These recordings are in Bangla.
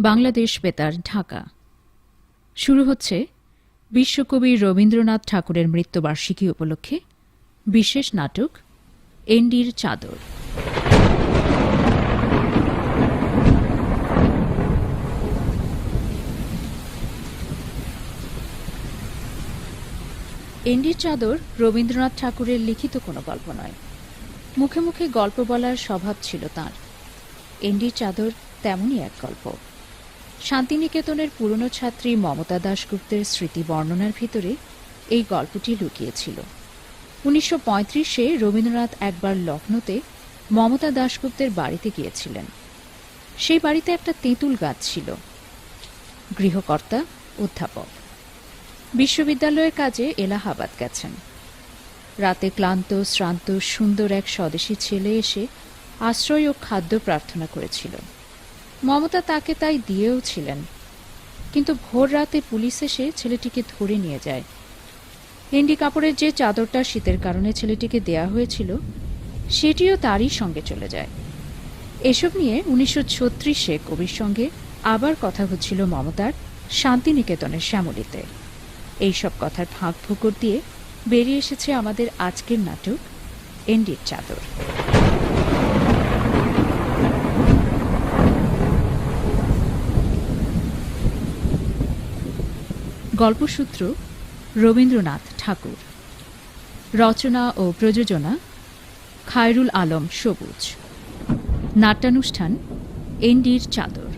বাংলাদেশ বেতার, ঢাকা। শুরু হচ্ছে বিশ্বকবি রবীন্দ্রনাথ ঠাকুরের মৃত্যুবার্ষিকী উপলক্ষে বিশেষ নাটক এন্ডির চাদর। এন্ডির চাদর রবীন্দ্রনাথ ঠাকুরের লিখিত কোনো গল্প নয়। মুখে মুখে গল্প বলার স্বভাব ছিল তাঁর। এন্ডির চাদর তেমনই এক গল্প। শান্তিনিকেতনের পুরনো ছাত্রী মমতা দাশগুপ্তের স্মৃতি বর্ণনার ভিতরে এই গল্পটি লুকিয়েছিল। 1935-এ রবীন্দ্রনাথ একবার লখনৌতে মমতা দাশগুপ্তের বাড়িতে গিয়েছিলেন। সেই বাড়িতে একটা তেঁতুল গাছ ছিল। গৃহকর্তা অধ্যাপক, বিশ্ববিদ্যালয়ের কাজে এলাহাবাদ গেছেন। রাতে ক্লান্ত শ্রান্ত সুন্দর এক স্বদেশী ছেলে এসে আশ্রয় ও খাদ্য প্রার্থনা করেছিল। মমতা তাকে তাই দিয়েও ছিলেন, কিন্তু ভোর রাতে পুলিশ এসে ছেলেটিকে ধরে নিয়ে যায়। এন্ডি কাপড়ের যে চাদরটা শীতের কারণে ছেলেটিকে দেয়া হয়েছিল সেটিও তারই সঙ্গে চলে যায়। এসব নিয়ে 1936-এ কবির সঙ্গে আবার কথা হচ্ছিল মমতার শান্তিনিকেতনের শ্যামলীতে। এইসব কথার ফাঁক ফোকর দিয়ে বেরিয়ে এসেছে আমাদের আজকের নাটক এন্ডির চাদর। গল্পসূত্র রবীন্দ্রনাথ ঠাকুর, রচনা ও প্রযোজনা খায়রুল আলম সবুজ, নাট্যানুষ্ঠান এন্ডির চাদর।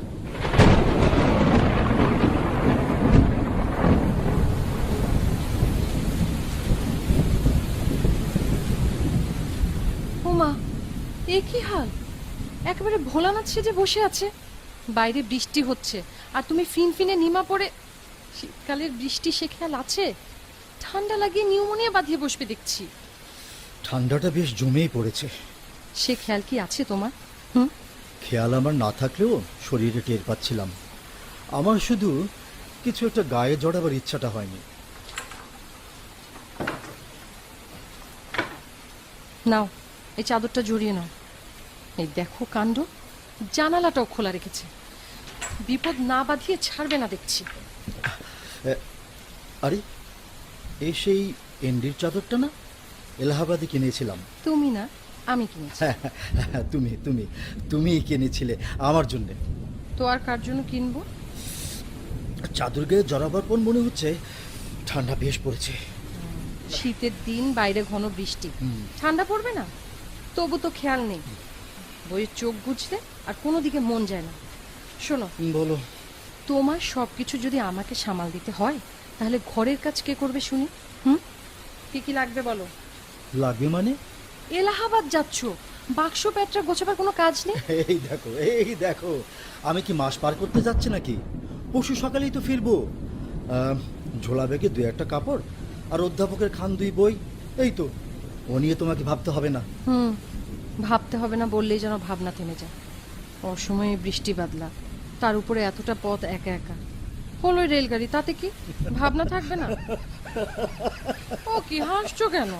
ওমা, এ কি হাল! একেবারে ভোলানাথ সেজে বসে আছে। বাইরে বৃষ্টি হচ্ছে আর তুমি ফিনফিনে নিমা পড়ে। শীতকালের বৃষ্টি সে খেয়াল আছে? ঠান্ডা লাগিয়ে নিউমোনিয়া বাঁধিয়ে বসবে দেখছি। ঠান্ডাটা বেশ জমেই পড়েছে। সে খেয়াল কি আছে তোমার? খেয়াল আমার না থাকলেও শরীরে টের পাচ্ছিলাম। আমার শুধু কিছু একটা গায়ে জড়াবার ইচ্ছাটা হয়নি। নাও, এই চাদরটা জড়িয়ে নাও। এই দেখো কাণ্ড, জানালাটাও খোলা রেখেছে। বিপদ না বাঁধিয়ে ছাড়বে না দেখছি। আরে, এই সেই এন্ডির চাদরটা না? এলাহাবাদে কিনেছিলাম। তুমি না, আমি কিনেছি। তুমি তুমি তুমি কিনেছিলে আমার জন্য। তো আর কার জন্য কিনবো? চাদর গায়ে জড়াবার পর মনে হচ্ছে ঠান্ডা বেশ পড়েছে। শীতের দিন, বাইরে ঘন বৃষ্টি, ঠান্ডা পড়বে না? তবু তো খেয়াল নেই। বইয়ের চোখ বুঝলে আর কোনো দিকে মন যায় না। শোনো, বলো। তোমার সবকিছু যদি আমাকে সামাল দিতে হয় তাহলে ঘরের কাজ কে করবে শুনি? কি কি লাগবে বলো। লাগবে মানে? এলাহাবাদ যাচ্ছ, বাক্স প্যাটরা গোছাবার কোনো কাজ নেই? এই দেখো, আমি কি মাস পার করতে যাচ্ছি নাকি? পরশু সকালেই তো ফিরবো। ঝোলা ব্যাগে 2-1টা কাপড় আর অধ্যাপকের খান 2 বই, এই তো। ও নিয়ে তোমাকে ভাবতে হবে না। ভাবতে হবে না বললেই যেন ভাবনা থেমে যায়। অসময়ে বৃষ্টি বাদলা, তার উপরে এতটা পথ একা একা। হলো রেলগাড়ি, তাতে কি ভাবনা থাকবে না? ও কি হাসছো কেন?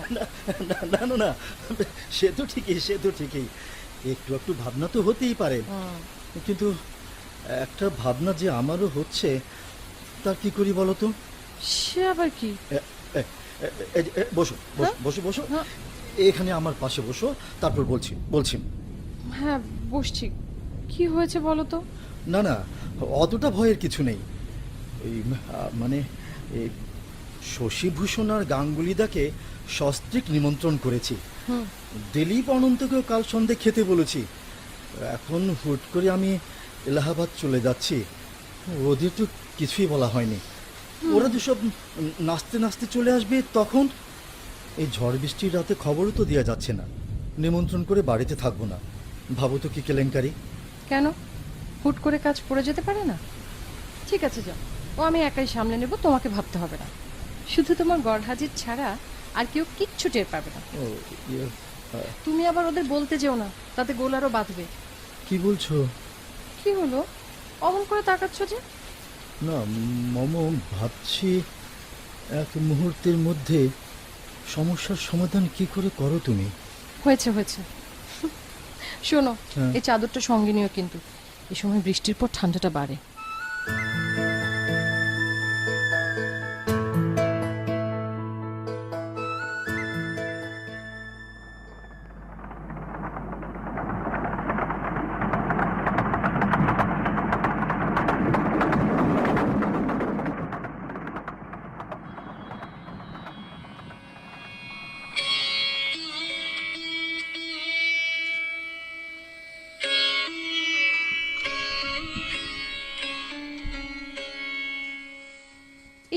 না, সে তো ঠিকই। একটু ভাবনা তো হতেই পারে, কিন্তু একটা ভাবনা যে আমারও হচ্ছে, তার কি করি বলো তো? সে আবার কি? বসো। এখানে আমার পাশে বসো, তারপর বলছি। হ্যাঁ, বসছি। কি হয়েছে বলো তো? না, অতটা ভয়ের কিছু নেই। মানে শশীভূষণ আর গাঙ্গুলিদাকে সস্ত্রীক নিমন্ত্রণ করেছি। দিলীপ অনন্তকেও কাল সন্ধে খেতে বলেছি। এখন হুট করে আমি এলাহাবাদ চলে যাচ্ছি, ওদের তো কিছুই বলা হয়নি। ওরা তো সব নাচতে চলে আসবে তখন। এই ঝড় বৃষ্টির রাতে খবরও তো দেওয়া যাচ্ছে না। নিমন্ত্রণ করে বাড়িতে থাকবো না, ভাবো তো কি কেলেঙ্কারি। কেন, হুট করে কাজ পড়ে যেতে পারে না? ঠিক আছে, যাও, ও আমি একাই সামলে নেব, তোমাকে ভাবতে হবে না। শুধু তোমার গড়হাজির ছাড়া আর কেউ কিচ্ছু টের পাবে না। তুমি আবার ওদের বলতে যেও না, তাতে গোল আরো বাঁধবে। কি বলছো? কি হলো, অমন করে তাকাচ্ছ যে? না, ভাবছি এক মুহূর্তের মধ্যে সমস্যার সমাধান কি করে করো তুমি। হয়েছে শোনো, এই চাদরটা সঙ্গে নিও, কিন্তু এই সময় বৃষ্টির পর ঠান্ডাটা বাড়ে।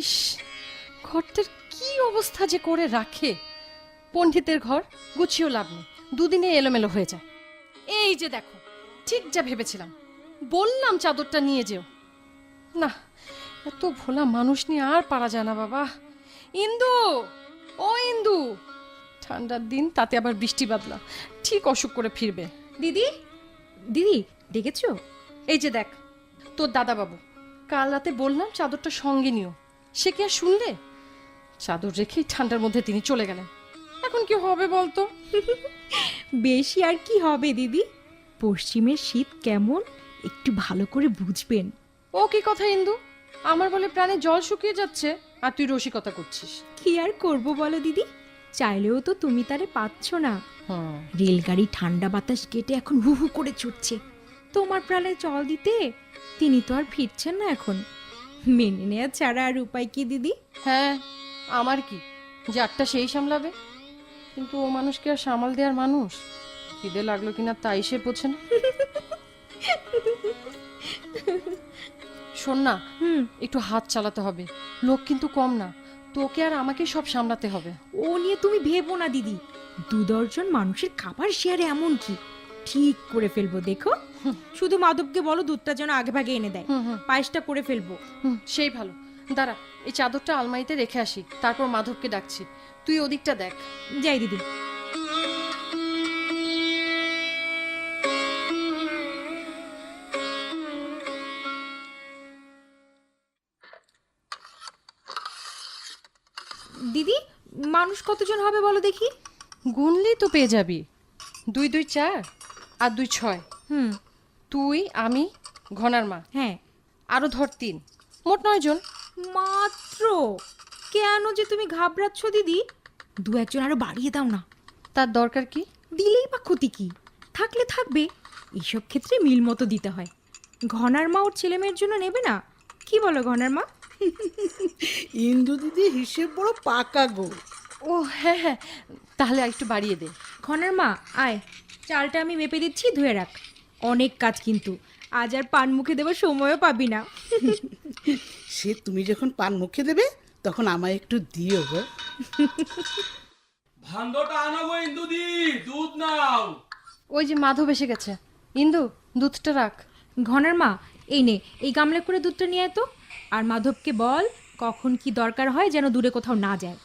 ইস, ঘরটার কি অবস্থা যে করে রাখে। পণ্ডিতের ঘর, গুছিয়েও লাভ নেই, দুদিনে এলোমেলো হয়ে যায়। এই যে দেখো, ঠিক যা ভেবেছিলাম, বললাম চাদরটা নিয়ে যেও। না, এত ভোলা মানুষ নিয়ে আর পারা যায় না বাবা। ইন্দু, ও ইন্দু, ঠান্ডার দিন, তাতে আবার বৃষ্টি বাদলা, ঠিক অসুখ করে ফিরবে। দিদি, দিদি ডেকেছো? এই যে দেখ, তোর দাদা বাবু, কাল রাতে বললাম চাদরটা সঙ্গে নিও, সে কি আর শুনলে? চাদর রেখেই ঠান্ডার মধ্যে তিনি চলে গেলেন। এখন কি হবে বলতো? বেশি আর কি হবে দিদি, পশ্চিমের শীত কেমন একটু ভালো করে বুঝবেন। ও কি কথা ইন্দু, আমার বলে প্রাণে জল শুকিয়ে যাচ্ছে আর তুই রসিকতা করছিস। কি আর করব বলো দিদি, চাইলেও তো তুমি তারে পাচ্ছ না। রেলগাড়ি ঠান্ডা বাতাস কেটে এখন হু হু করে ছুটছে, তোমার প্রাণে জল দিতে। তিনি তো আর ফিরছেন না এখন, মেনে নেওয়া ছাড়া আর উপায় কি দিদি? হ্যাঁ, আমার কি, যারটা সেই সামলাবে। কিন্তু ও মানুষ কি আর সামাল দেওয়ার মানুষ? খিদে লাগলো কিনা তাই সে বোঝে না। শোন না, একটু হাত চালাতে হবে, লোক কিন্তু কম না, তোকে আর আমাকে সব সামলাতে হবে। ও নিয়ে তুমি ভেবো না দিদি, 2-10 মানুষের খাবার শেয়ারে এমন কি, ঠিক করে ফেলবো দেখো। শুধু মাধবকে বলো দুধটা যেন আগে ভাগে এনে দেয়, পায়েসটা করে ফেলবো। সেই ভালো। দাঁড়া, এই চাদরটা আলমারিতে রেখে আসি, তারপর মাধবকে ডাকছি। তুই ওদিকটা দেখ। যাই দিদি। দিদি, মানুষ কতজন হবে বলো দেখি? গুনলেই তো পেয়ে যাবি। 2 2 4 আর 2 6। তুই, আমি, ঘনার মা, হ্যাঁ, আরো ধর 3, মোট 9 জন। মাত্র? কেন যে তুমি ঘাবড়াচ্ছ দিদি, 2-1 জন আরো বাড়িয়ে দাও না। তার দরকার কি? দিলেই বা ক্ষতি কি, থাকলে থাকবে। এইসব ক্ষেত্রে মিল মতো দিতে হয়। ঘনার মা ওর ছেলে মেয়ের জন্য নেবে না? কি বলো ঘনার মা? ইন্দু দিদি হিসেব বড় পাকা গো। ও হ্যাঁ হ্যাঁ, তাহলে একটু বাড়িয়ে দে। ঘনার মা আয়, চালটা আমি মেপে দিচ্ছি, ধুয়ে রাখ। অনেক কাজ কিন্তু, আজ আর পান মুখে দেবার সময়ও পাবি না। সে তুমি যখন পান মুখে দেবে তখন আমায় একটু দিও গো। ভান্ডটা আনো গো ইন্দুদি, দুধ নাও। ওই যে মাধব এসে গেছে। ইন্দু, দুধটা রাখ। ঘনার মা এই নে, এই গামলা করে দুধটা নিয়ে আয় তো। আর মাধবকে বল কখন কি দরকার হয় যেন দূরে কোথাও না যায়।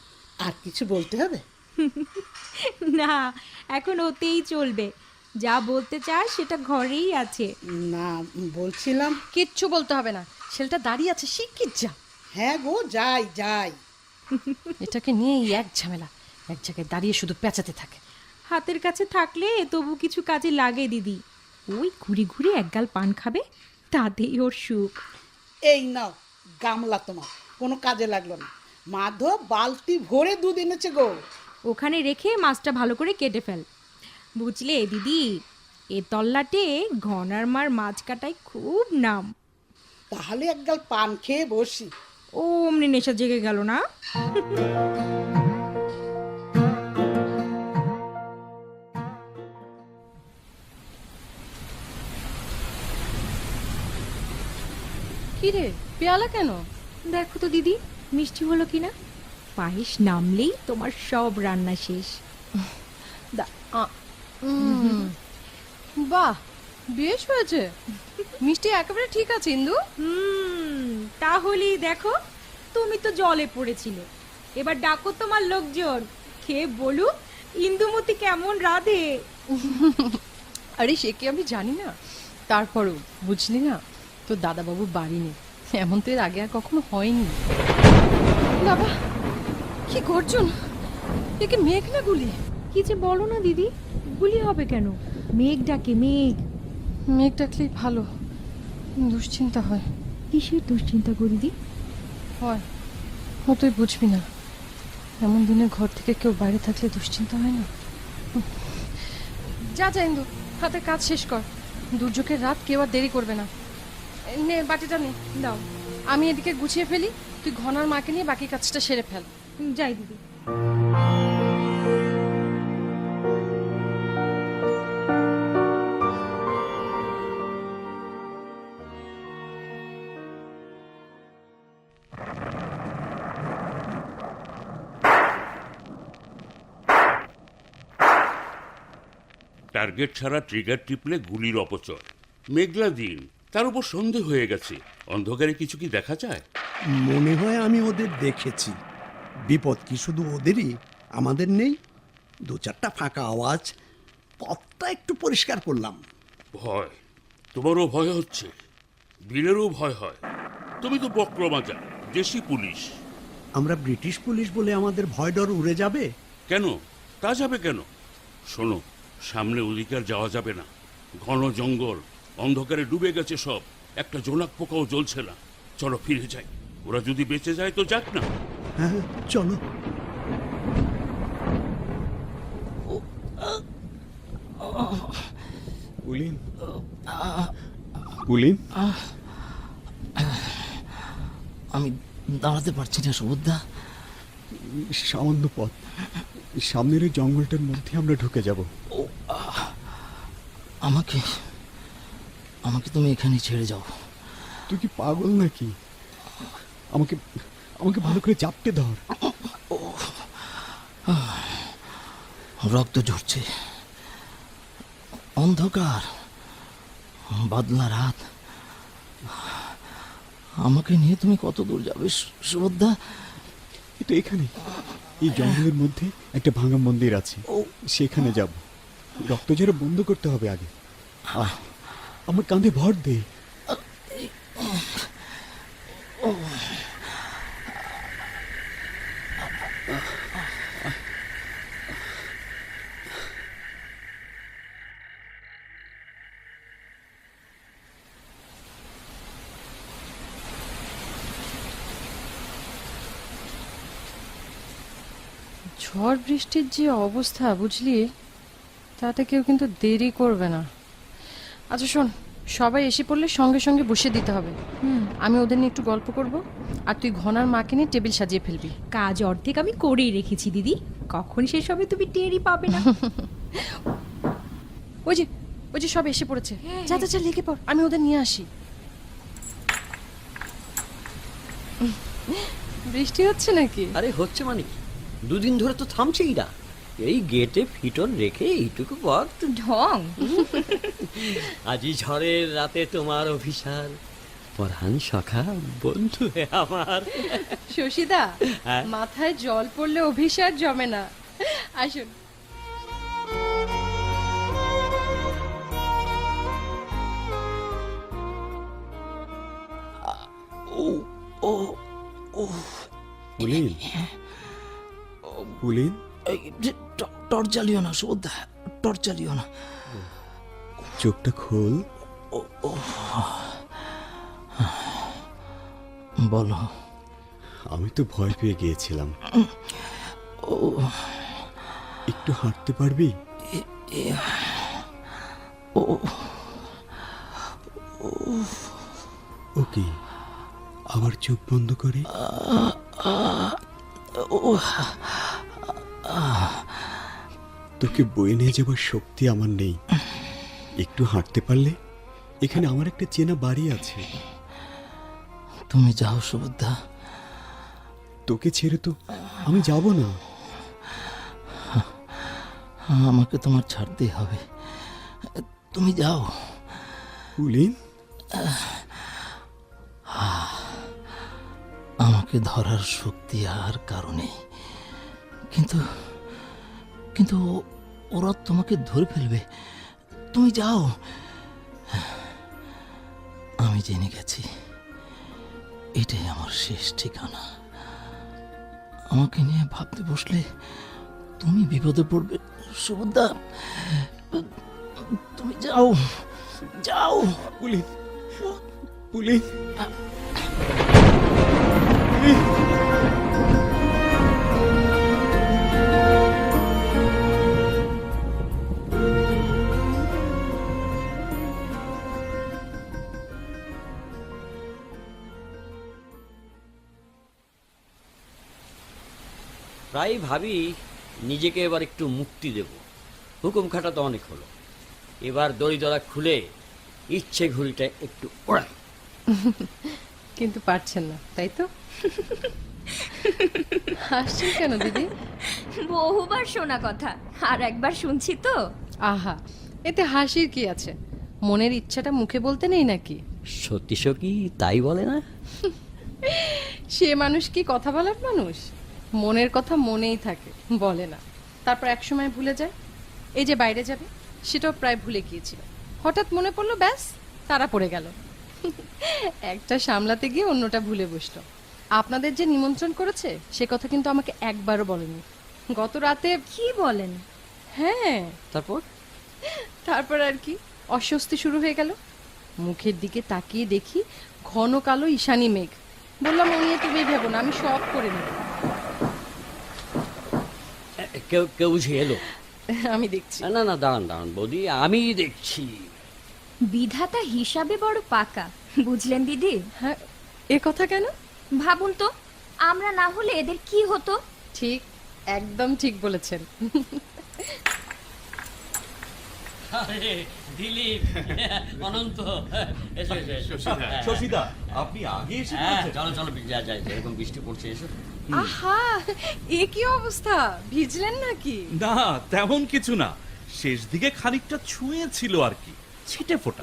আর কিছু বলতে হবে? না, এখন ওতেই চলবে, যা বলতে চাস সেটা ঘরেই আছে। না, বলছিলাম। কিচ্ছু বলতে হবে না, ছেলেটা দাঁড়িয়ে আছে, শিগগির যা। হ্যাঁ গো, যাই যাই। এটাকে নিয়ে এক ঝামেলা, এক জায়গায় দাঁড়িয়ে শুধু পেঁচাতে থাকে। হাতের কাছে থাকলে তবু কিছু কাজে লাগে দিদি। ওই ঘুরে ঘুরে একগাল পান খাবে, তাতেই ওর সুখ। এই নাও গামলা, তোমার কোনো কাজে লাগলো না। মাধব বালতি ভরে দুধ এনেছে গো। ওখানে রেখে মাছটা ভালো করে কেটে ফেল, বুঝলে দিদি। এ তল্লাটে ঘনার মার মাছ কাটায় খুব নাম। তাহলে একগাল পান খেয়ে বসি। ও অমনি নেশা জেগে গেল না? কি রে, পেয়ালা কেন? দেখো তো দিদি, মিষ্টি হলো কিনা। পায়েস নামলেই তোমার সব রান্না শেষ। বাহ, বেশ হয়েছে, মিষ্টি একেবারে ঠিক আছে ইন্দু। তাহলেই দেখো, তুমি তো জলে পড়েছিলে, এবার ডাকো তোমার লোকজন, খেয়ে বলুক ইন্দুমতি কেমন রাধে। আরে সে কি আমি জানি না, তারপরও বুঝলি না, তো দাদাবাবু বাড়ি নেই, এমন তো এর আগে আর কখনো হয়নি। বাবা, কি গর্জন! একে মেঘ না গুলি? কি যে বলো না দিদি, গুলি হবে কেন? মেঘ ডাকে মেঘ। মেঘ ডাকলেই ভালো, দুশ্চিন্তা হয়। কিসের দুশ্চিন্তা গো দিদি? হয়, ও তুই বুঝবি না, এমন দিনে ঘর থেকে কেউ বাইরে থাকলে দুশ্চিন্তা হয় না। যা যা ইন্দু, হাতে কাজ শেষ কর, দুর্যোগের রাত কেউ আর দেরি করবে না। নে বাটিটা নে, দাও, আমি এদিকে গুছিয়ে ফেলি, তুই ঘনার মাকে নিয়ে বাকি কাজটা সেরে ফেল। যাই দিদি। টার্গেট ছাড়া ট্রিগার টিপলে গুলির অপচয়। মেঘলা দিন, তার উপর সন্দেহ হয়ে গেছে। অন্ধকারে কিছু কি দেখা যায়? মনে হয় আমি ওদের দেখেছি। বিপদ কি শুধু ওদেরই, আমাদের নেই? দু চারটা ফাঁকা আওয়াজ, পথটা একটু পরিষ্কার করলাম। ভয়? তোমারও ভয় হচ্ছে? বীরেরও ভয় হয়? তুমি তো বক্রমাজা, দেশি পুলিশ। আমরা ব্রিটিশ পুলিশ বলে আমাদের ভয় ডর উড়ে যাবে? কেন? তা যাবে কেন? শোনো, সামনে অধিকার যাওয়া যাবে না। ঘন জঙ্গল, অন্ধকারে ডুবে গেছে সব। একটা জোনাক পোকাও জ্বলছে না। চলো ফিরে যাই। ওরা যদি বেঁচে যায় তো যাক না। হ্যাঁ, চলো। পুলিন, পুলিন, আমি দাঁড়াতে পারছি না সুবোধদা। সামান্য পথ, সামনের এই জঙ্গলটার মধ্যে আমরা ঢুকে যাব। আমাকে আমাকে তুমি এখানে ছেড়ে যাও। তুই কি পাগল নাকি? আমাকে আমাকে ভালো করে চাপটে ধর। রক্ত ঝরছে, অন্ধকার, বাদলা রাত। আমাকে নিয়ে তুমি কত দূর যাবে সুবোধদা? এটা এখানে, এই জঙ্গলের মধ্যে একটা ভাঙা মন্দির আছে, সেখানে যাব। রক্ত ঝরা বন্ধ করতে হবে আগে। আমার কাঁধে ভর দে। ঝড় বৃষ্টির যে অবস্থা বুঝলি, তাতে কেউ কিন্তু দেরি করবে না। আচ্ছা শোন, সবাই এসে পড়লে সঙ্গে সঙ্গে বসে দিতে হবে। আমি ওদের নিয়ে একটু গল্প করব, আর তুই ঘনার মাকে নিয়ে টেবিল সাজিয়ে ফেলবি। কাজ অর্ধেক আমি করেই রেখেছি দিদি, কখন শেষ হবে তুমি টেরই পাবে না। ওই যে ওই যে সব এসে পড়েছে। যা যা লেগে পড়, আমি ওদের নিয়ে আসি। বৃষ্টি হচ্ছে নাকি? আরে হচ্ছে মানে কি, দুদিন ধরে তো থামছেই না। এই গেটে ফিটন রেখে এইটুকু পথ ঢং। আজি ঝড়ের রাতে তোমার অভিসার, পরাণ সখা বন্ধু হে আমার। শশীদা, হ্যাঁ? মাথায় জল পড়লে অভিশাপ জমে না। আসুন। পুলিন, পুলিন, টর্চ জ্বালিও না সুবোধদা, টর্চ জ্বালিও না। চোখটা খোল। বলো। আমি তো ভয় পেয়ে গিয়েছিলাম। একটু হাঁটতে পারবি? ওকে, আবার চোখ বন্ধ করে। তোকে বয়ে নিয়ে যাবার শক্তি আমার নেই। একটু হাঁটতে পারলে, এখানে আমার একটা চেনা বাড়ি আছে। তুমি যাও সুবোধদা। তোকে ছেড়ে তো আমি যাব না। আমাকে তোমার ছাড়তেই হবে। তুমি যাও। পুলিন, আমাকে ধরার শক্তি আর কারণে, কিন্তু কিন্তু ওরা তোমাকে ধরে ফেলবে। তুমি যাও। আমি জেনে গেছি এটাই আমার শেষ ঠিকানা। আমাকে নিয়ে ভাবতে বসলে তুমি বিপদে পড়বে সুবোধদা। তুমি যাও, যাও। পুলিন, পুলিন। প্রায় ভাবি নিজেকে এবার একটু মুক্তি দেব। হুকুম খাটা তো অনেক হলো, এবার দড়িদড়া খুলে ইচ্ছে ঘুড়িটা একটু ওড়াই। কিন্তু পারছেন না, তাই তো? হাসছেন কেন দিদি? বহুবার শোনা কথা, আর একবার শুনছি তো। আহা, এতে হাসির কি আছে? মনের ইচ্ছাটা মুখে বলতে নেই নাকি? সত্যি সত্যি তাই বলে না? সে মানুষ কি কথা বলার মানুষ? মনের কথা মনেই থাকে, বলে না। তারপর এক সময় ভুলে যায়। এই যে বাইরে যাবে, সেটাও প্রায় ভুলে গিয়েছিল। হঠাৎ মনে পড়লো, ব্যাস তারা পড়ে গেল। একটা সামলাতে গিয়ে অন্যটা ভুলে বসলো। আপনাদের যে নিমন্ত্রণ করেছে সে কথা কিন্তু আমাকে একবারও বলেনি। গত রাতে কি বলেন? হ্যাঁ, তারপর তারপর আর কি, অস্বস্তি শুরু হয়ে গেল। মুখের দিকে তাকিয়ে দেখি ঘন কালো ঈশানী মেঘ। বললাম, ও নিয়ে তুমি ভেবো না, আমি সব করে নেব। কেউ কেউ বুঝে এলো? আমি দেখছি। না না, দাঁড়ান দাঁড়ান বৌদি, আমি দেখছি। বিধাতা হিসাবে বড় পাকা, বুঝলেন দিদি? হ্যাঁ, এ কথা কেন? ভাবুন তো, আমরা না হলে এদের কি হতো? ঠিক, একদম ঠিক বলেছেন। আরে দিলীপ, অনন্ত, এসো এসো এসো। শশীদা, আপনি আগে এসে হ্যাঁ, চলো চলো, যা যায়, এরকম বৃষ্টি পড়ছে, এসো। আহা, এ কি অবস্থা? ভিজলেন নাকি? না, তেমন কিছু না, শেষ দিকে খানিকটা ছুঁয়েছিল আর কি, ছিটে ফোটা।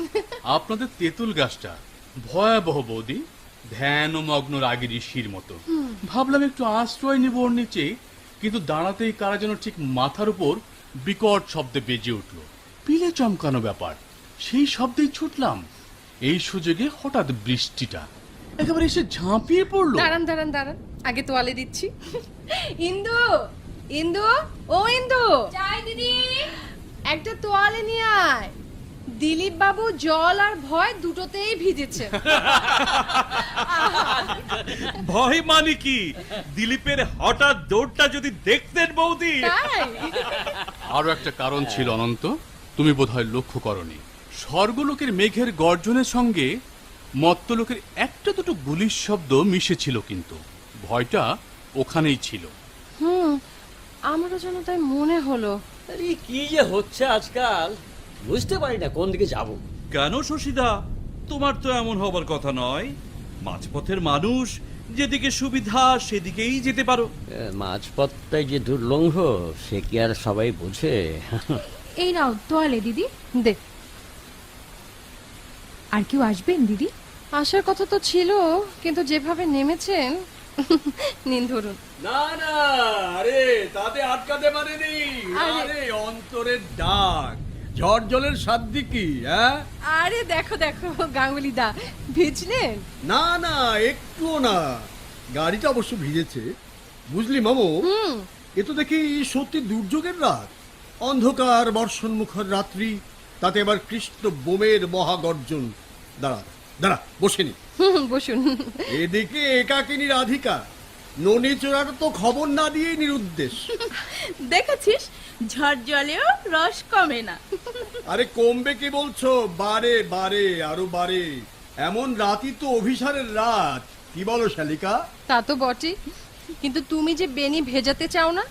আপনাদের তেঁতুল গাছটা ভয়াবহ বৌদি, ধ্যান ও মগ্ন রাগী ঋষির মতো। ভাবলাম একটু আশ্রয় নিব ওর নিচে, কিন্তু দাঁড়াতেই কারা যেন ঠিক মাথার উপর বিকট শব্দে বেজে উঠলো। পিলে চমকানো ব্যাপার, সেই শব্দেই ছুটলাম। এই সুযোগে হঠাৎ বৃষ্টিটা একেবারে এসে ঝাঁপিয়ে পড়লো। দাঁড়ান দাঁড়ান দাঁড়ান, আগে তোয়ালে দিচ্ছি। ইন্দু, ইন্দু, ও ইন্দু, যাই দিদি। একটা তোয়ালে নিয়ে আয়। দিলীপ বাবু জল আর ভয় দুটোতেই ভিজেছে। ভয় মানে কি? দিলীপের হঠাৎ দৌড়টা যদি দেখতেন বৌদি। তাই? আরো একটা কারণ ছিল অনন্ত, তুমি বোধহয় লক্ষ্য করনি। স্বর্গলোকের মেঘের গর্জনের সঙ্গে মত্তলোকের একটা দুটো গুলির শব্দ মিশেছিল, কিন্তু ভয়টা ওখানেই ছিল। আমারও যেন তাই মনে হলো। আরে কি যে হচ্ছে আজকাল, বুঝতে পারি না কোন দিকে যাব। কেন শশীদা, তোমার তো এমন হবার কথা নয়। মাঝপথের মানুষ, যেদিকে সুবিধা সেদিকেই যেতে পারো। মাঝপথটাই যে দুর্লঙ্ঘ, সে কি আর সবাই বোঝে? এই নাও তোয়ালে দিদি। দে। আর কেউ আসবেন দিদি? আসার কথা তো ছিল, কিন্তু যেভাবে নেমেছেন, নিন ধরুন। না না, আরে তাতে আটকাতে পারেনি। আরে অন্তরের ডাক, ঝড় জলের সাধ্য কি? হ্যাঁ, আরে দেখো দেখো গাঙ্গুলি দা, ভিজলেন? না না, একটুও না। গাড়িটা অবশ্য ভিজেছে, বুঝলি মামু। এ তো দেখি সত্যি দুর্যোগের রাত, অন্ধকার বর্ষণ মুখর রাত্রি, তাতে আবার কৃষ্ণ বোমের মহাগর্জন। দাঁড়া দাঁড়া, বসেনি। বসুন। এদিকে একাকিনী রাধিকা ননি চোরার তো খবর না দিয়ে নিরুদ্দেশ। দেখেছিস, ঝড় জলেও রস কমে না। আরে কমবে কি বলছো? বারে বারে আরো বারে। এমন রাতই তো অভিসারের রাত, কি বলো শালিকা? তা তো বটেই, কিন্তু তুমি যে বেনি ভেজাতে চাও না।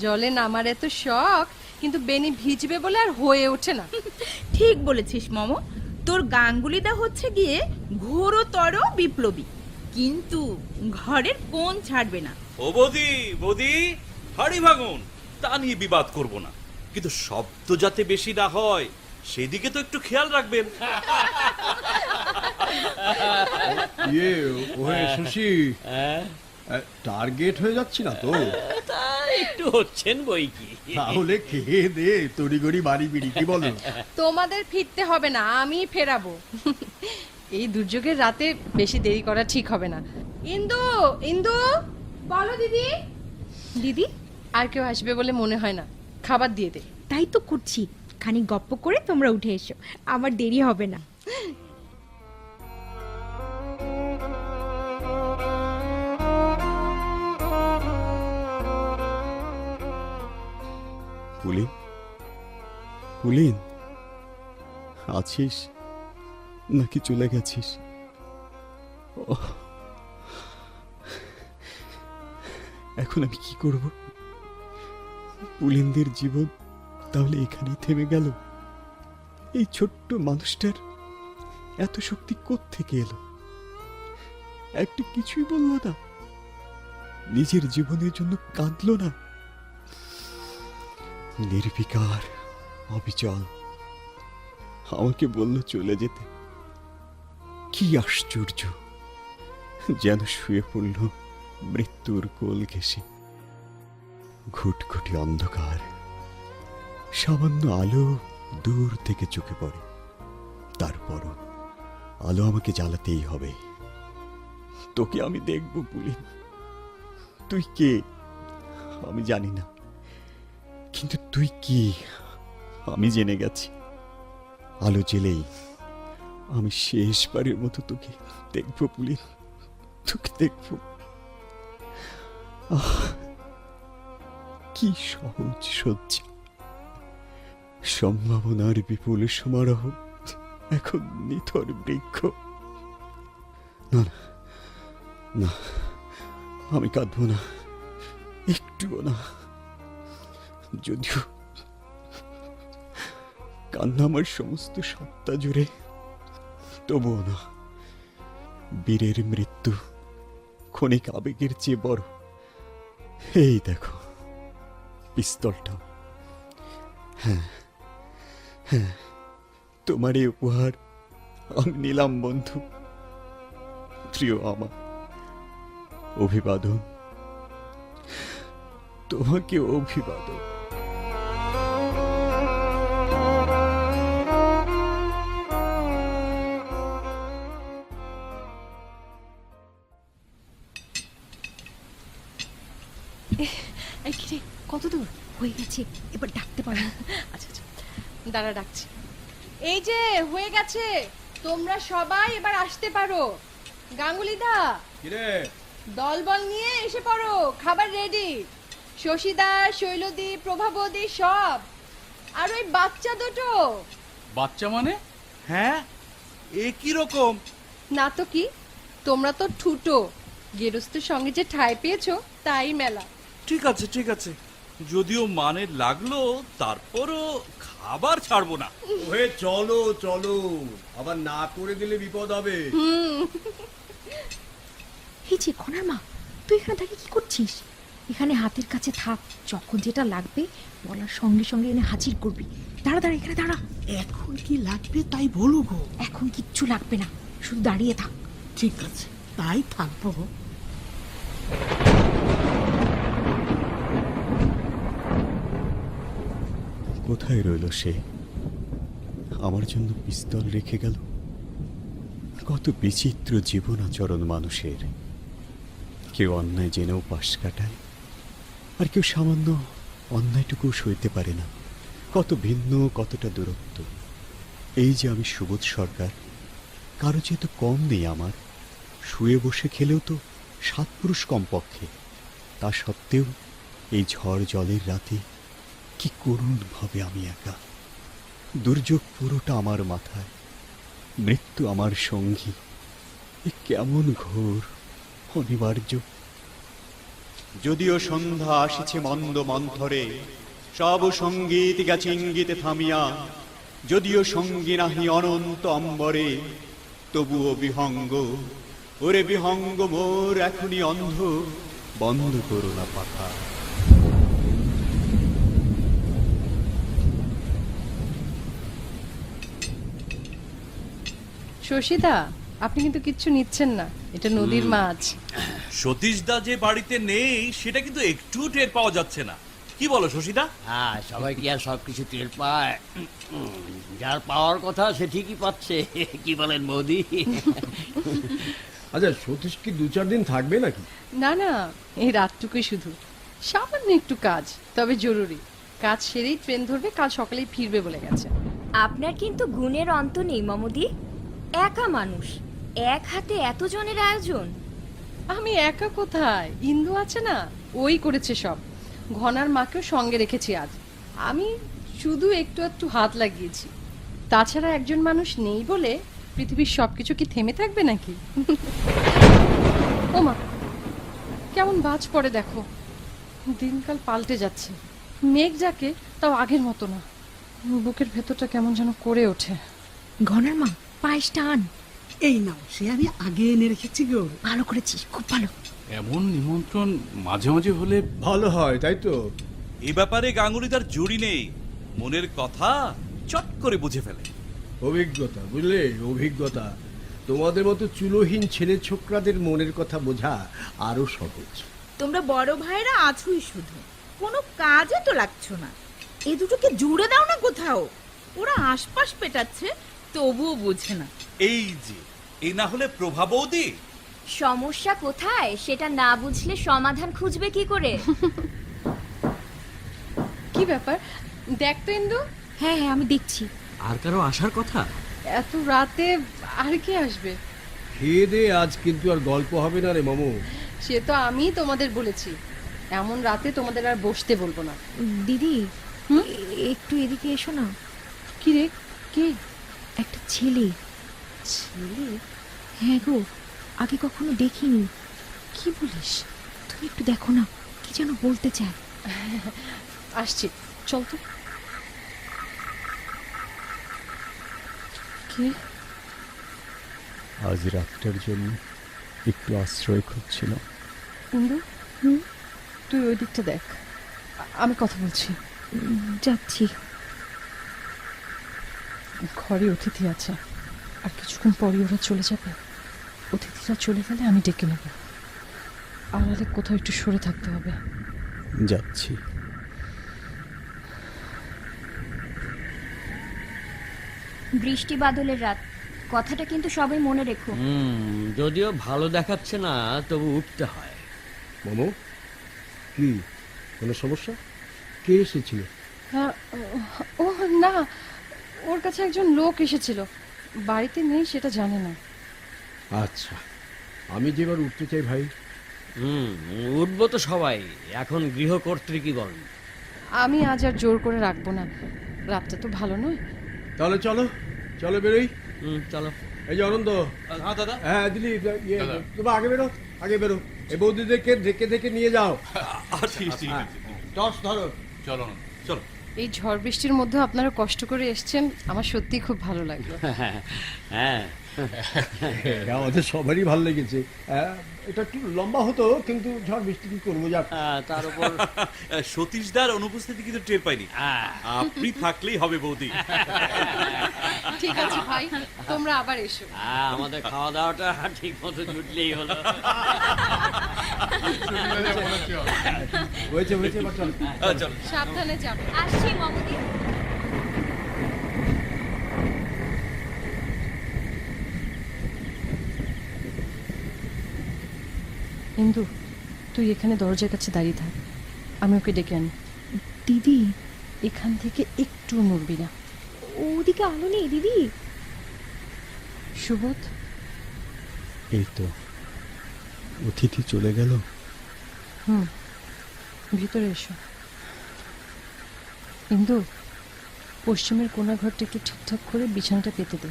জলে নামার এত শখ, কিন্তু বেনি ভিজবে বলে আর হয়ে ওঠে না। ঠিক বলেছিস মম, তোর গাঙ্গুলিদা হচ্ছে গিয়ে ঘোরতর বিপ্লবী, কিন্তু ঘরের কোণ ছাড়বে না। ও বৌদি, বৌদি হাড়ি ভাঙুন, তা নিয়ে বিবাদ করব না, কিন্তু শব্দ যাতে বেশি না হয় সেদিকে তো একটু খেয়াল রাখবেন। ইয়ে ওহে শশী, টার্গেট হয়ে যাচ্ছি না তো? তা একটু হচ্ছেন বই কি। তাহলে খেয়ে দে তড়িগড়ি বাড়ি বিড়ি, কি বলো? তোমাদের ফিরতে হবে না, আমি ফেরাবো। এই দুর্যোগের রাতে বেশি দেরি করা ঠিক হবে না। ইন্দু, ইন্দু, বলো দিদি। দিদি, আর কেউ আসবে বলে মনে হয় না, খাবার দিয়ে দে। তাই তো করছি, খানিক গপ্প করে তোমরা উঠে এসো, আমার দেরি হবে না। পুলিন, পুলিন, আছিস নাকি চলে গেছিস? এখন আমি কি করব? পুলিনদের জীবন তাহলে এখানেই থেমে গেল? এই ছোট্ট মানুষটার এত শক্তি কোত্থেকে এলো? একটা কিছুই বলল না, নিজের জীবনের জন্য কাঁদলো না। নির্বিকার, অবিচল, আমাকে বলল চলে যেতে। কি আশ্চর্য, যেন শুয়ে পড়ল মৃত্যুর কোল ঘেঁষে। ঘুটঘুটি অন্ধকার, সামান্য আলো দূর থেকে চোখে পড়ে, তারপরও আলো আমাকে জ্বালাতেই হবে। তোকে আমি দেখব পুলিন। তুই কে আমি জানি না, কিন্তু তুই কি আমি জেনে গেছি। আলো জ্বেলেই আমি শেষবারের মতো তোকে দেখব পুলিন, তোকে দেখব। কি সহজ সজ্জা, সম্ভাবনার বিপুল সমারোহ, এখন নিথর বৃক্ষ। না না না, আমি কাঁদব না, একটুও না। যদিও কান্না আমার সমস্ত সত্তা জুড়ে, তবুও না। বীরের মৃত্যু ক্ষণিক আবেগের চেয়ে বড়। এই দেখো পিস্তলটা। হ্যাঁ হ্যাঁ, তোমার এই উপহার আমি নিলাম বন্ধু। প্রিয় আমার, অভিবাদন, তোমাকে অভিবাদন। এই কি রে, কত দূর হয়ে গেছে, এবার ডাকতে পারো। আচ্ছা আচ্ছা, দাঁড়া ডাকছি। এই যে হয়ে গেছে, তোমরা সবাই এবার আসতে পারো। গাঙ্গুলিদা, কিরে দলবল নিয়ে এসে পড়ো, খাবার রেডি। শশীদা, শৈলদী, প্রভাবতী সব, আর ওই বাচ্চা দুটো। বাচ্চা মানে? হ্যাঁ, এ কি রকম? না তো কি, তোমরা তো ঠুটো, গেরস্তের সঙ্গে যে ঠাঁই পেয়েছো তাই মেলা। ঠিক আছে ঠিক আছে, যদিও মানে লাগলো, তারপরও খাবার ছাড়বো না। ওহে চলো চলো, আবার না করে দিলে বিপদ হবে। এই যে ঘনার মা, তুই এখানে দাঁড়িয়ে কি করছিস? এখানে হাতের কাছে থাক, যখন যেটা লাগবে বলার সঙ্গে সঙ্গে এনে হাজির করবি। দাঁড়া দাঁড়া, এখানে দাঁড়া। এখন কি লাগবে তাই বলো গো। এখন কিচ্ছু লাগবে না, শুধু দাঁড়িয়ে থাক। ঠিক আছে, তাই থাকবো। কোথায় রইল সে? আমার জন্য পিস্তল রেখে গেল। কত বিচিত্র জীবন আচরণ মানুষের। কেউ অন্যায় জেনেও পাশ কাটায়, আর কেউ সামান্য অন্যায়টুকু সইতে পারে না। কত ভিন্ন, কতটা দূরত্ব। এই যে আমি সুবোধ সরকার, কারো যেহেতু কম নেই আমার। শুয়ে বসে খেলেও তো 7 পুরুষ কমপক্ষে। তা সত্ত্বেও এই ঝড় জলের রাতে কি করুণ ভাবে আমি একা। দুর্যোগ পুরোটা আমার মাথায়, মৃত্যু আমার সঙ্গী। এ কেমন ঘোর অনিবার্য। যদিও সন্ধ্যা আসিছে মন্দ মন্থরে, সব সঙ্গীত গেছে ইঙ্গিতে থামিয়া। যদিও সঙ্গী নাহি অনন্ত অম্বরে, তবুও বিহঙ্গ, ওরে বিহঙ্গ মোর এখনই অন্ধ। বন্ধ করো না পাখা। শশীদা, আপনি কিন্তু কিচ্ছু নিচ্ছেন না, এটা নদীর মাছ। সতীশদা যে বাড়িতে নেই সেটা কিন্তু একটু টের পাওয়া যাচ্ছে না। কি বলো শশীদা? হ্যাঁ, সবাই কি আর সবকিছু টের পায়? যার পাওয়ার কথা সে ঠিকই পাচ্ছে। কি বলেন বৌদি? আচ্ছা, সতীশ কি 2-4 দিন থাকবে নাকি? না না, এই রাতটুকুই শুধু, সামান্য একটু কাজ, তবে জরুরি। কাজ সেরেই ট্রেন ধরবে, কাল সকালেই ফিরবে বলে গেছে। আপনার কিন্তু গুণের অন্ত নেই মামুদি। একা মানুষ, এক হাতে এতজনের আয়োজন। আমি একা কোথায়, ইন্দু আছে না, ওই করেছে সব। ঘনার মাকেও সঙ্গে রেখেছি আজ। আমি শুধু একটু একটু হাত লাগিয়েছি। তাছাড়া একজন মানুষ নেই বলে পৃথিবীর সবকিছু কি থেমে থাকবে নাকি? ওমা, কেমন বাজ পড়ে দেখো। দিনকাল পাল্টে যাচ্ছে। মেঘ যাকে তাও আগের মতো না। বুকের ভেতরটা কেমন যেন করে ওঠে। ঘনার মা, পায়েসটা আন। এই নাও, সে আমি আগে এনে রেখেছি গো। ভালো করেছিস, খুব ভালো। এমন নিমন্ত্রণ মাঝে মাঝে হলে ভালো হয়, তাই তো? এ ব্যাপারে গাঙ্গুলিদার জুড়ি নেই, মনের কথা চট করে বুঝে ফেলে। অভিজ্ঞতা, বুঝলে, অভিজ্ঞতা। তোমাদের মতো চুলোহীন ছেলে ছোকরাদের মনের কথা বোঝা আরো সহজ। তোমরা বড় ভাইরা আছোই শুধু, কোনো কাজে তো লাগছো না। এ দুটোকে জুড়ে দাও না কোথাও। ওরা আশপাশ পেটাচ্ছে, তবুও বোঝে না। এই যে, এই না হলে প্রভা বৌদি। সমস্যা কোথায় সেটা না বুঝলে সমাধান খুঁজবে কি করে? কি ব্যাপার, দেখ তো ইন্দু। হ্যাঁ হ্যাঁ, আমি দেখছি। আর কারো আসার কথা? এত রাতে আর কে আসবে? খেয়ে দে, আজ কিন্তু আর গল্প হবে না রে মামু। সে তো আমি তোমাদের বলেছি, এমন রাতে তোমাদের আর বসতে বলবো না। দিদি, একটু এদিকে এসো না। কি রে, কে? একটা ছেলে। ছেলে? হ্যাঁ গো, আগে কখনো দেখিনি। কি বলিস? তুমি একটু দেখো না, কি যেন বলতে চায়। আসছি, চল তো। কে? আজ রাতটার জন্য একটু আশ্রয় খুঁজছিল। ইন্দু, তুই ওই দিকটা দেখ, আমি কথা বলছি। যাচ্ছি। ঘরে অতিথি আছে, আর কিছুক্ষণ পরই ওরা চলে যাবে। অতিথিরা চলে গেলে আমি ডেকে নেব। আড়ালে কোথাও একটু সরে থাকতে হবে। যাচ্ছি। বৃষ্টি বাদলের রাত, কথাটা কিন্তু সবাই মনে রেখো। যদিও ভালো দেখাচ্ছে না, তবু উঠতে হয়। মামু, কি কোনো সমস্যা? কে এসেছিল? হ্যাঁ, ও না, ওর কাছে একজন লোক এসেছিল, বাড়িতে নেই সেটা জানে না। আচ্ছা, আমি যে এবার উঠতে চাই ভাই। উঠবো তো সবাই, এখন গৃহকর্ত্রী বলেন। আমি আজ আর জোর করে রাখবো না, রাতটা তো ভালো নয়। তাহলে চলো, চলো বেরোই। চলো। এই যে অনন্ত। হ্যাঁ দাদা। হ্যাঁ দিলি, তুমি আগে বেরো, আগে বেরো। এই বৌদিদেরকে দেখে দেখে নিয়ে যাও। ঠিক ঠিক আছে। টর্চ ধরো। চলো চলো। এই ঝড় বৃষ্টির মধ্যে আপনারা কষ্ট করে এসেছেন, আমার সত্যি খুব ভালো লাগলো। হ্যাঁ, আমাদের সবারই ভালো লেগেছে। এটা একটু লম্বা হতো, কিন্তু ঝড় বৃষ্টি কি করবো, যাক। তার উপর সতীশদার অনুপস্থিতি কিন্তু টের পাইনি। আপনি থাকলেই হবে বৌদি। ঠিক আছে ভাই, তোমরা আবার এসো। আমাদের খাওয়া দাওয়াটা ঠিক মতো জুটলেই হলো। হয়েছে হয়েছে, এবার চল। চলো। সাবধানে যাবে। আসছি মামুদি। ইন্দু, তুই এখানে দরজার কাছে দাঁড়িয়ে থাক, আমি ওকে ডেকে আনি। দিদি, এখান থেকে একটু নড়বি না। ওদিকে আলো নেই দিদি। সুবোধ, এই তো অতিথি চলে গেল। ভিতরে এসো। ইন্দু, পশ্চিমের কোনা ঘরটা একটু ঠিকঠাক করে বিছানাটা পেতে দে।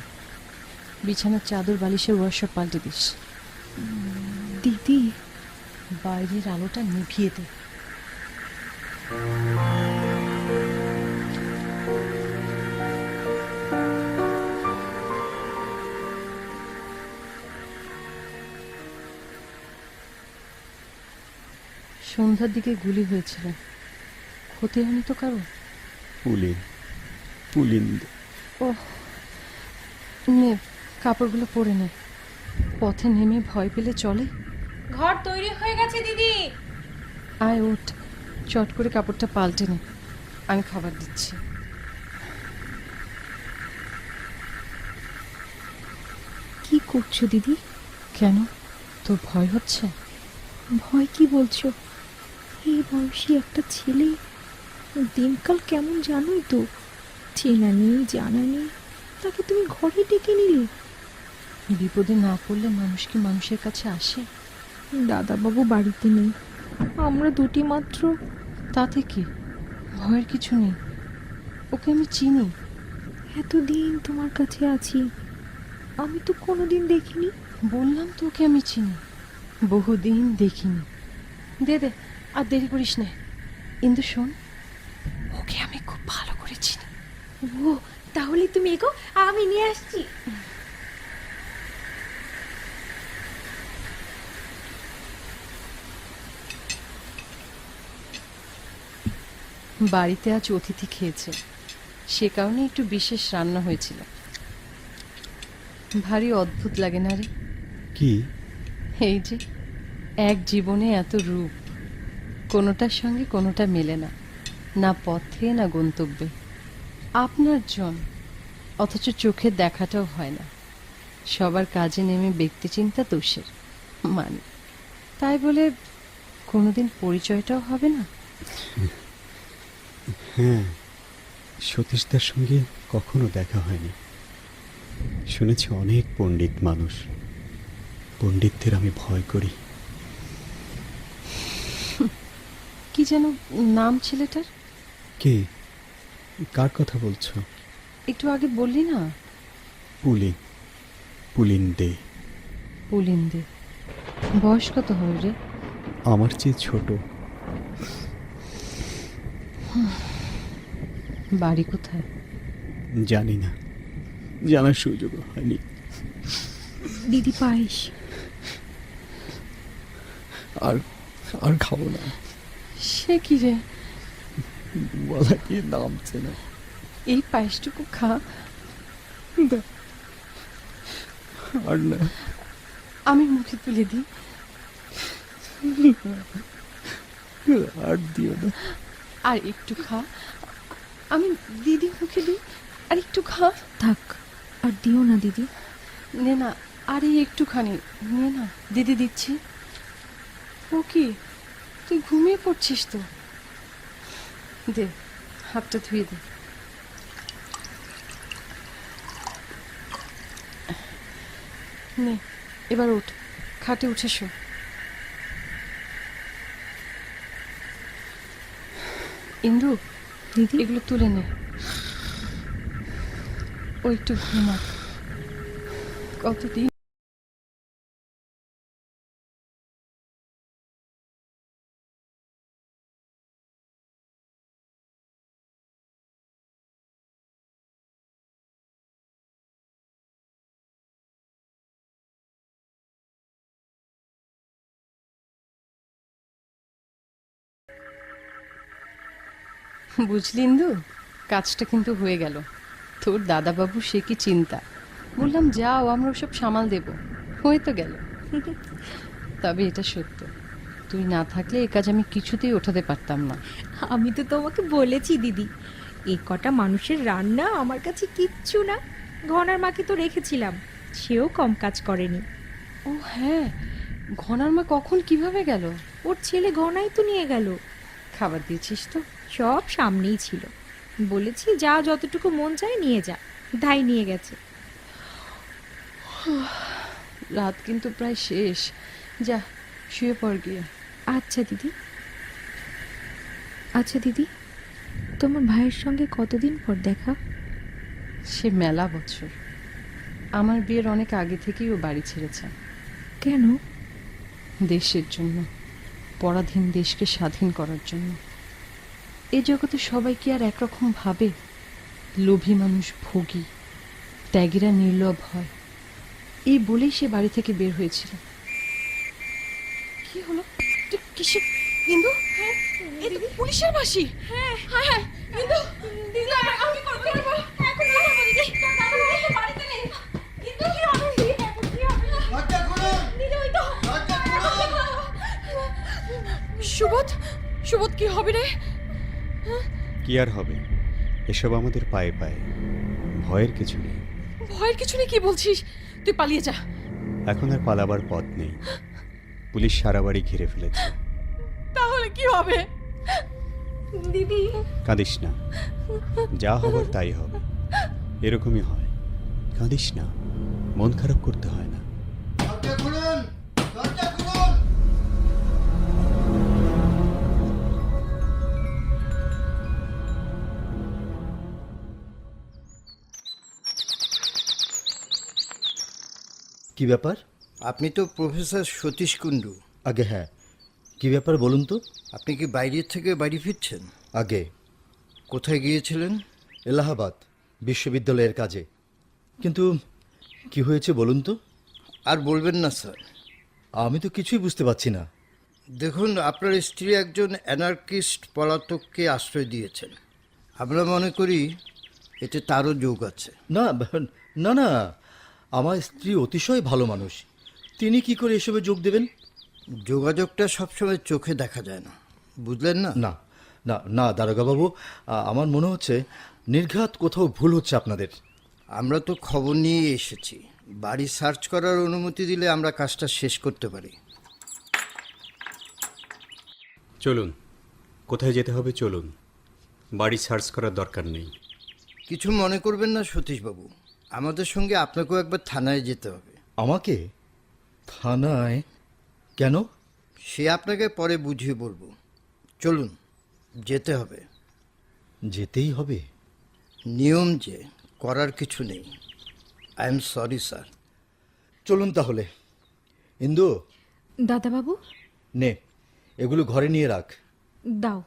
বিছানার চাদর বালিশের ওয়াশার পাল্টে দিস। দিদি, বাইরের আলোটা নিভিয়ে দে। সন্ধ্যার দিকে গুলি হয়েছিল, ক্ষতি হয়নি তো কারো? পুলিন্দ। ও নে, কাপড়গুলো পরে নে, পথে নেমে ভয় পেলে চলে। ঘর তৈরি হয়ে গেছে দিদি। আয় ওঠ, চট করে কাপড়টা পাল্টে নে, আমি খাবার দিচ্ছি। কি করছো দিদি? কেন, তোর ভয় হচ্ছে? ভয় কি বলছো? এই বয়সী একটা ছেলে, দিনকাল কেমন জানোই তো। চেনা নেই, জানা নেই, তাকে তুমি ঘরে ডেকে নিলে। বিপদে না পড়লে মানুষ কি মানুষের কাছে আসে? দাদাবাবু বাড়িতে নেই, আমরা দুটি মাত্র। তাতে কি, ভয়ের কিছু নেই, ওকে আমি চিনি। এতদিন তোমার কাছে আছি, আমি তো কোনোদিন দেখিনি। বললাম তো ওকে আমি চিনি, বহুদিন দেখিনি। দে দে, আর দেরি করিস নে। ইন্দু শোন, ওকে আমি খুব ভালো করে চিনি। ও, তাহলে তুমি এগো, আমি নিয়ে আসছি। বাড়িতে আজ অতিথি খেয়েছে, সে কারণে একটু বিশেষ রান্না হয়েছিল। ভারী অদ্ভুত লাগে না রে? কি? এই যে এক জীবনে এত রূপ, কোনোটার সঙ্গে কোনোটা মেলে না, না পথে না গন্তব্যে। আপনার জন, অথচ চোখের দেখাটাও হয় না। সবার কাজে নেমে ব্যক্তি চিন্তা দোষের মানে, তাই বলে কোনোদিন পরিচয়টাও হবে না। হ্যাঁ, সতীশদার সঙ্গে কখনো দেখা হয়নি। শুনেছি অনেক পণ্ডিত মানুষ, পণ্ডিতদের আমি ভয় করি। কি যেন নাম ছেলেটার? কে? কার কথা বলছো? একটু আগে বললি না। পুলিন দে। পুলিন দে। বয়স কত হবে রে? আমার চেয়ে ছোট। বাড়ি কোথায়? জানি না, জানার সুযোগ হয়নি। দিদি পায়েস। আর খাবো না। সে কি রে? বলা কি নামছে না। এই পায়েসটুকু খা। আর না, আমি মুখে তুলে দিই। আর দিও না। আর একটু খা। আমি দিদি মুখে দিই, আর একটু খা। থাক, আর দিও না দিদি। নে না, আর এই একটুখানি নে না, দিদি দিচ্ছি। ও কি, তুই ঘুমিয়ে পড়ছিস তো? দে, হাতটা ধুয়ে দে। নে, এবার উঠ, খাটে উঠে শো। ইন্দু, দিদি, এগুলো তুলে নে। ও একটু ঘুমা। কতদিন বুঝলি ইন্দু, কাজটা কিন্তু হয়ে গেল। তোর দাদাবাবু সে কি চিন্তা। বললাম যাও, আমরা ওসব সামাল দেব। হয়ে তো গেল। তবে এটা সত্য, তুই না থাকলে এই কাজ আমি কিছুতেই ওঠাতে পারতাম না। আমি তো তোমাকে বলেছি দিদি, এই কটা মানুষের রান্না আমার কাছে কিচ্ছু না। ঘনার মাকে তো রেখেছিলাম, সেও কম কাজ করেনি। ও হ্যাঁ, ঘনার মা কখন কিভাবে গেল? ওর ছেলে ঘনাই তো নিয়ে গেল। খাবার দিয়েছিস তো? সব সামনেই ছিল, বলেছি যা যতটুকু মন চায় নিয়ে যা, তাই নিয়ে গেছে। রাত কিন্তু প্রায় শেষ, যা শুয়ে পড় গিয়ে। আচ্ছা দিদি। আচ্ছা দিদি, তোমার ভাইয়ের সঙ্গে কতদিন পর দেখা? সে মেলা বছর। আমার বিয়ের অনেক আগে থেকেই ও বাড়ি ছেড়েছে। কেন? দেশের জন্য, পরাধীন দেশকে স্বাধীন করার জন্য। এ জগতে সবাই কি আর একরকম ভাবে? লোভী মানুষ ভোগী, ত্যাগীরা নির্লভ হয়, এই বলেই সে বাড়ি থেকে বের হয়েছিল। কি হলো? কিসে? ইন্দু, এ তো পুলিশের বাসি। হ্যাঁ হ্যাঁ, ইন্দু, দিদি আমি করব এখন বলবো দিদি, দাদা বাড়িতে নেই। ইন্দু কি হবে? কি হবে? দরজা খুলুন, দিদি ওই তো দরজা খুলুন। সুবোধ কি হবে রে? কি আর হবে, এসব আমাদের পায়ে পায়ে, ভয়ের কিছু নেই। ভয়ের কিছু নেই? কি বলছিস? তুই পালিয়ে যা। এখন আর পালাবার পথ নেই, পুলিশ সারা বাড়ি ঘিরে ফেলেছে। তাহলে কি হবে? দিদি, কাঁদিস না, যা হবার তাই হবে, এরকমই হয়। কাঁদিস না, মন খারাপ করতে হয় না। দরজা খুলুন, দরজা খুলুন। কি ব্যাপার? আপনি তো প্রফেসর সতীশ কুণ্ডু। আগে হ্যাঁ, কি ব্যাপার বলুন তো? আপনি কি বাইরের থেকে বাড়ি ফিরছেন? আগে কোথায় গিয়েছিলেন? এলাহাবাদ বিশ্ববিদ্যালয়ের কাজে। কিন্তু কি হয়েছে বলুন তো? আর বলবেন না স্যার। আমি তো কিছুই বুঝতে পারছি না। দেখুন, আপনার স্ত্রী একজন অ্যানার্কিস্ট পলাতককে আশ্রয় দিয়েছেন। আমরা মনে করি এতে তারও যোগ আছে। না না না, আমার স্ত্রী অতিশয় ভালো মানুষ, তিনি কি করে এসবে যোগ দেবেন? যোগাযোগটা সবসময় চোখে দেখা যায় না, বুঝলেন না? না না না দারোগাবাবু, আমার মনে হচ্ছে নির্ঘাত কোথাও ভুল হচ্ছে আপনাদের। আমরা তো খবর নিয়ে এসেছি, বাড়ি সার্চ করার অনুমতি দিলে আমরা কাজটা শেষ করতে পারি। চলুন, কোথায় যেতে হবে চলুন, বাড়ি সার্চ করার দরকার নেই। কিছু মনে করবেন না সতীশবাবু, আমাদের সঙ্গে আপনাকেও একবার থানায় যেতে হবে। আমাকে থানায় কেন? সে আপনাকে পরে বুঝিয়ে বলবো। চলুন, যেতে হবে। যেতেই হবে? নিয়ম যে, করার কিছু নেই। I am sorry sir. চলুন তাহলে। ইন্দু, দাদাবাবু, নে এগুলো ঘরে নিয়ে রাখ। দাও।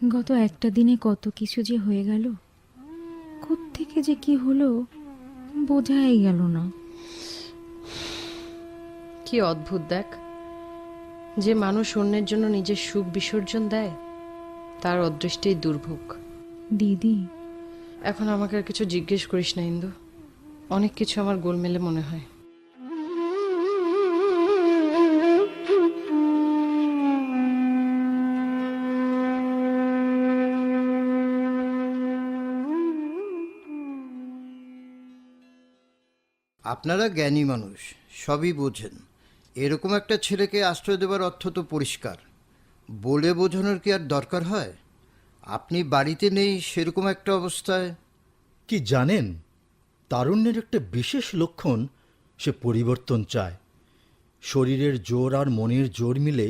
গত একটা দিনে কত কিছু যে হয়ে গেল, কোত্থেকে যে কি হলো বোঝাই গেল না। কি অদ্ভুত দেখ, যে মানুষ অন্যের জন্য নিজের সুখ বিসর্জন দেয় তার অদৃষ্টেই দুর্ভোগ। দিদি, এখন আমাকে আর কিছু জিজ্ঞেস করিস না ইন্দু, অনেক কিছু আমার গোলমেলে মনে হয়। আপনারা জ্ঞানী মানুষ, সবই বোঝেন। এরকম একটা ছেলেকে আশ্রয় দেওয়ার অর্থ তো পরিষ্কার। বলে বোঝানোর কি আর দরকার হয়? আপনি বাড়িতে নেই সেরকম একটা অবস্থায়। কি জানেন, তারুণ্যের একটা বিশেষ লক্ষণ, সে পরিবর্তন চায়। শরীরের জোর আর মনের জোর মিলে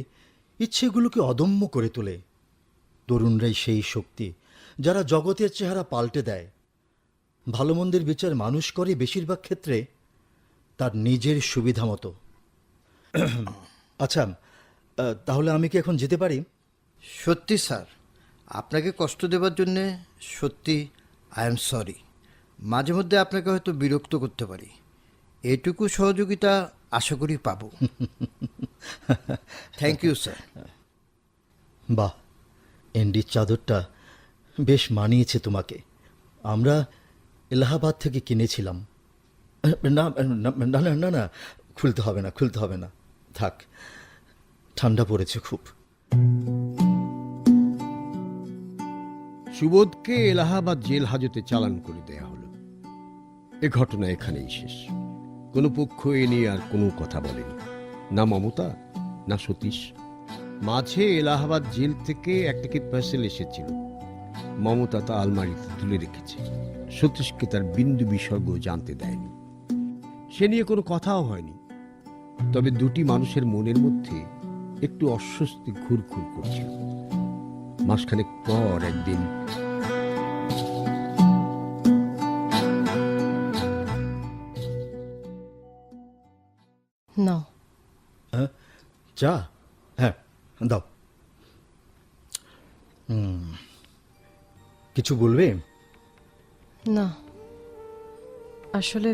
ইচ্ছেগুলোকে অদম্য করে তোলে। তরুণরাই সেই শক্তি যারা জগতের চেহারা পাল্টে দেয়। ভালো মন্দের বিচার মানুষ করে বেশিরভাগ ক্ষেত্রে তার নিজের সুবিধা মতো। আচ্ছা, তাহলে আমি কি এখন যেতে পারি? সত্যি স্যার, আপনাকে কষ্ট দেওয়ার জন্যে সত্যি আই এম সরি। মাঝে মধ্যে আপনাকে হয়তো বিরক্ত করতে পারি, এটুকু সহযোগিতা আশা করি পাবো। Thank you sir. বাহ, এনডির চাদরটা বেশ মানিয়েছে তোমাকে। আমরা এলাহাবাদ থেকে কিনেছিলাম। না না না না না না, খুলতে হবে না, খুলতে হবে না, থাক, ঠান্ডা পড়েছে খুব। সুবোধকে এলাহাবাদ জেল হাজতে চালান করে দেয়া হলো। এ ঘটনা এখানেই শেষ। কোনো পক্ষ এ নিয়ে আর কোনো কথা বলেনি, না মমতা না সতীশ। মাঝে এলাহাবাদ জেল থেকে একটা কি পার্সেল এসেছিল, মমতা তা আলমারিতে তুলে রেখেছে। সতীশকে তার বিন্দু বিসর্গ জানতে দেয়নি। সে নিয়ে কোনো কথাও হয়নি। তবে দুটি মানুষের মনের মধ্যে একটু অস্বস্তি ঘুরঘুর করছিল। মাসখানেক পর একদিন নাও। হ্যাঁ, চা? হ্যাঁ, দাও। কিছু বলবে? না, আসলে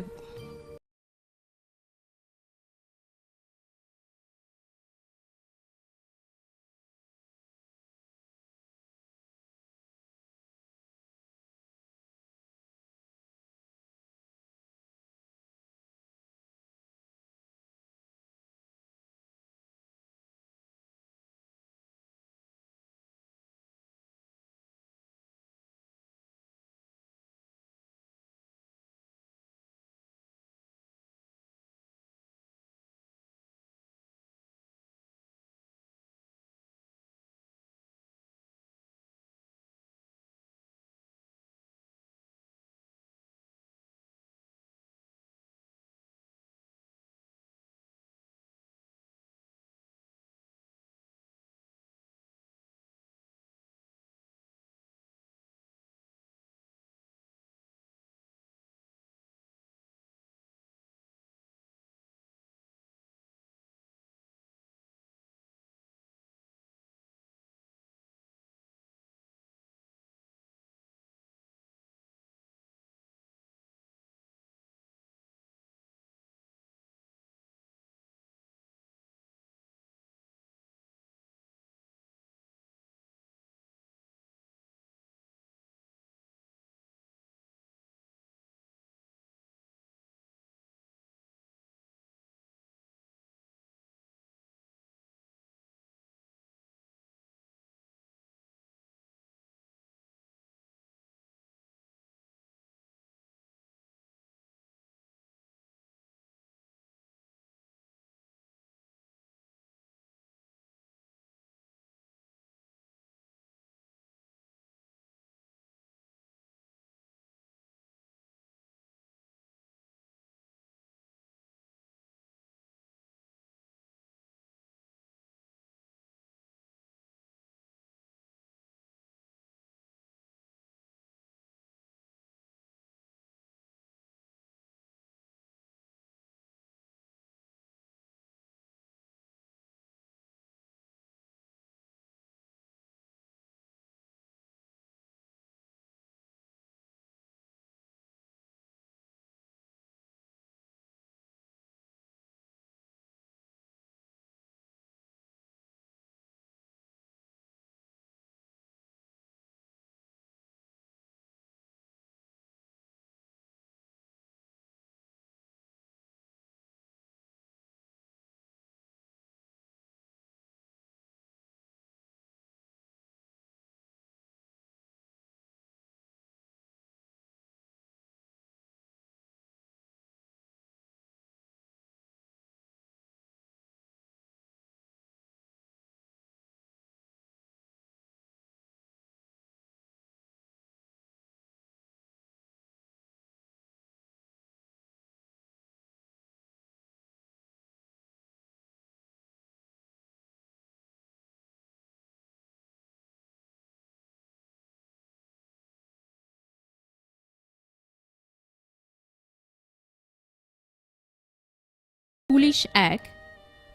police 1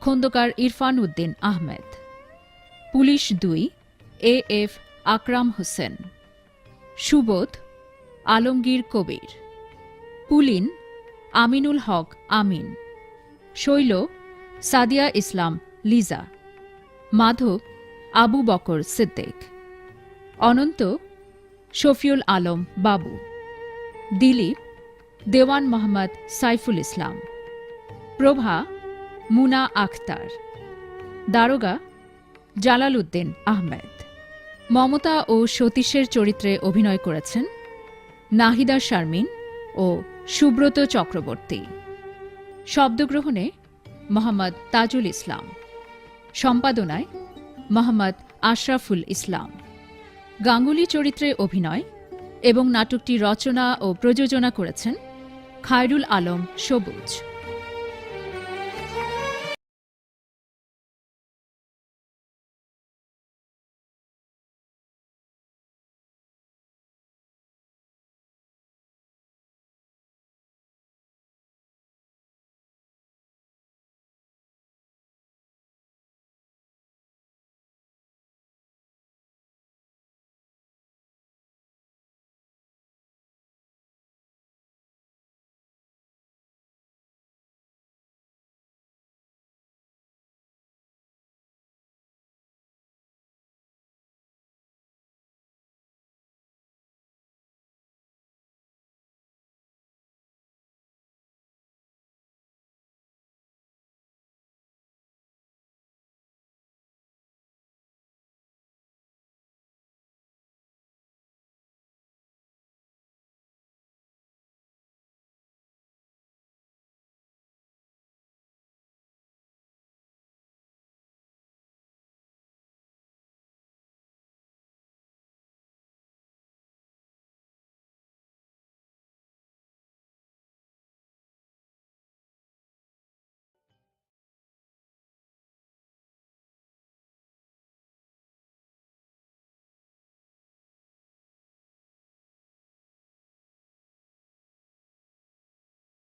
Khandakar Irfan Uddin Ahmed, police 2 AF Akram Hossain, Subodh Alamgir Kabir, Pulin Aminul Haque Amin, Shoil Sadia ইসলাম লিজা, মাধব আবু বকর সিদ্দিক, অনন্ত শফিউল আলম বাবু, দিলীপ দেওয়ান মোহাম্মদ সাইফুল ইসলাম, প্রভা মুনা আখতার, দারোগা জালাল উদ্দিন আহমেদ। মমতা ও সতীশের চরিত্রে অভিনয় করেছেন নাহিদা শারমিন ও সুব্রত চক্রবর্তী। শব্দগ্রহণে মোহাম্মদ তাজুল ইসলাম, সম্পাদনায় মোহাম্মদ আশরাফুল ইসলাম। গাঙ্গুলি চরিত্রে অভিনয় এবং নাটকটি রচনা ও প্রযোজনা করেছেন খায়রুল আলম সবুজ।